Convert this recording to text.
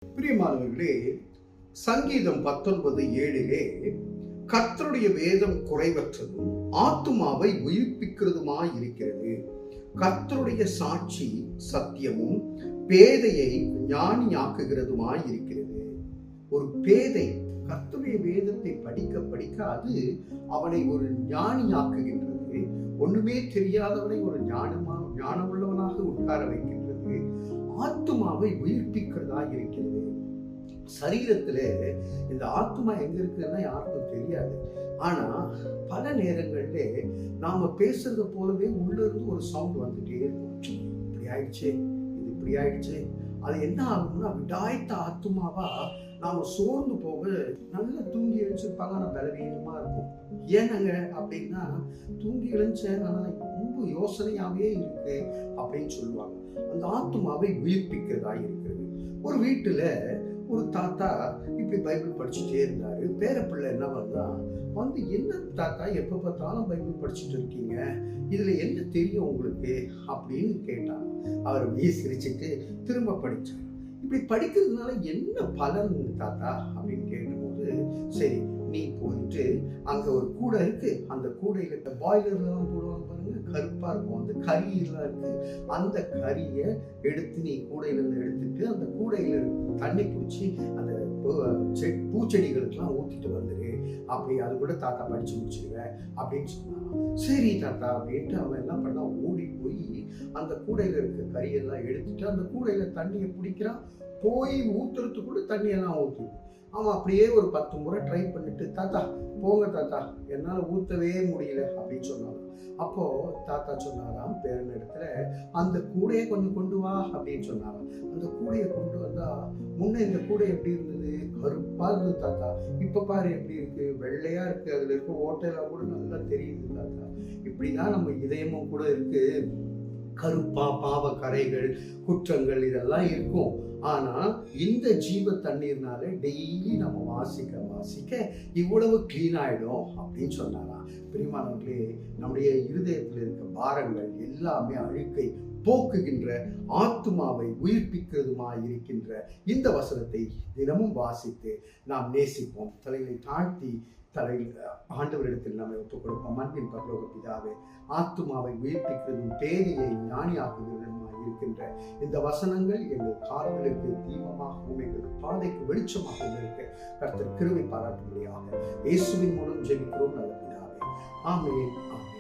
பிரியமானவர்களே, சங்கீதம் 19:7 கர்த்தருடைய வேதம் குறைவற்றதும் ஆத்துமாவை உயிர்ப்பிக்கிறதுமாய் இருக்கிறது. கர்த்தருடைய சாட்சி சத்தியமும் பேதையை ஞானியாக்குகிறதுமாய் இருக்கிறது. ஒரு பேதை கர்த்தருடைய வேதத்தை படிக்க படிக்க அது அவனை ஒரு ஞானியாக்குகின்றது. ஒண்ணுமே தெரியாதவனை ஒரு ஞானமுள்ளவனாக உட்கார வைக்கின்றது. ஆத்துமாவை உயிர்ப்பிக்கிறதா இருக்கிறது. சரீரத்துல இந்த ஆத்மா எங்க இருக்குன்னா யாருக்கும் தெரியாது. ஆனா பல நேரங்கள்ல நாம பேசுறது போலவே உள்ள இருந்து ஒரு சவுண்ட் வந்துட்டே இருக்கும். இப்படி ஆயிடுச்சே, இது இப்படி ஆயிடுச்சே. அது என்ன ஆகும்னா விடாய்த்த ஆத்மாவா நாம சோர்ந்து போக நல்லா தூங்கி எழுச்சிருப்பாங்க. ஆனா பலவீனமா இருக்கும். ஏனங்க அப்படின்னா தூங்கி எழுந்தேன் ஆனா ரொம்ப யோசனையாவே இருக்கு அப்படின்னு சொல்லுவாங்க. அந்த ஆத்மாவை உயிர்ப்பிக்கிறதா இருக்கிறது. ஒரு வீட்டுல ஒரு தாத்தா இப்படி பைபிள் படிச்சுட்டே இருந்தாரு. பேரப்பிள்ளை என்ன பண்ணா வந்து, என்ன தாத்தா எப்ப பார்த்தாலும் பைபிள் படிச்சுட்டு இருக்கீங்க, இதுல என்ன தெரியும் உங்களுக்கு அப்படின்னு கேட்டாங்க. அவர் சிரிச்சுட்டு திரும்ப படிச்சார். இப்படி படிக்கிறதுனால என்ன பலன் தாத்தா அப்படின்னு கேட்டபோது, சரி நீ போயிட்டு அங்க ஒரு கூடை இருக்கு, அந்த கூடையில பாய்லர்லாம் போடுவாங்க பாருங்க, கருப்பா இருக்கும், அந்த கறி எல்லாம் இருக்கு, அந்த கறியை எடுத்து நீ கூடையில இருந்து எடுத்துட்டு அந்த கூடையில தண்ணி பிடிச்சி அந்த பூச்செடிகளுக்கெல்லாம் ஊத்திட்டு வந்துரு, அப்படி அது கூட தாத்தா படிச்சு முடிச்சிருவேன் அப்படின்னு சொன்னாங்க. சரி தாத்தா அப்படின்ட்டு அவன் என்ன பண்ணா, ஓடி போய் அந்த கூடையில இருக்க கறியெல்லாம் எடுத்துட்டு அந்த கூடையில தண்ணியை பிடிக்கிறான். போய் ஊத்துறதுக்கு கூட தண்ணியெல்லாம் ஊத்து. அவன் அப்படியே ஒரு 10 முறை ட்ரை பண்ணிட்டு, தாத்தா போங்க தாத்தா என்னால ஊத்தவே முடியல அப்படின்னு சொன்னாங்க. அப்போ தாத்தா சொன்னாராம் பேரன் இடத்துல, அந்த கூடையை கொஞ்சம் கொண்டு வா அப்படின்னு சொன்னாராம். அந்த கூடையை கொண்டு வந்தா, முன்ன இந்த கூடை எப்படி இருந்தது, கருப்பா இருந்தது தாத்தா, இப்ப பாரு எப்படி இருக்கு, வெள்ளையா இருக்கு, அதுல இருக்க ஓட்டையெல்லாம் கூட நல்லா தெரியுது தாத்தா. இப்படிதான் நம்ம இதயமும் கூட இருக்கு, கருப்பா பாவ கரைகள் குற்றங்கள் இதெல்லாம் இருக்கும். ஆனா இந்த ஜீவ தண்ணீர்னால டெய்லி நம்ம வாசிக்க வாசிக்க இவ்வளவு கிளீன் ஆயிடும் அப்படின்னு சொன்னாராம். பிரியமானவர்களே, நம்முடைய இருதயத்தில் இருக்க பாரங்கள் எல்லாமே அழுக்கை போக்குகின்ற ஆத்துமாவை உயிர்ப்பிக்கிறதுமாய் இருக்கின்ற இந்த வசனத்தை தினமும் வாசித்து நாம் நேசிப்போம். தலைகளை தாழ்த்தி தலையில் ஆண்டவரிடத்தில் நம்மை ஒப்புக் கொடுப்போம். அன்பின் பரலோக பிதாவே, ஆத்துமாவை உயிர்ப்பிக்கிறதும் பேதையை ஞானியாக்குகிறதுமாய் இருக்கின்ற இந்த வசனங்கள் எங்கள் கால்களுக்கு தீபமாகவும் எங்கள் பாதைக்கு வெளிச்சமாகவும் இருக்க கர்த்தர் கிருபை பாராட்டும்படியாக இயேசுவின் மூலம் ஜெபிக்கிறோம் நல்ல பிதாவே. ஆமென், ஆமென்.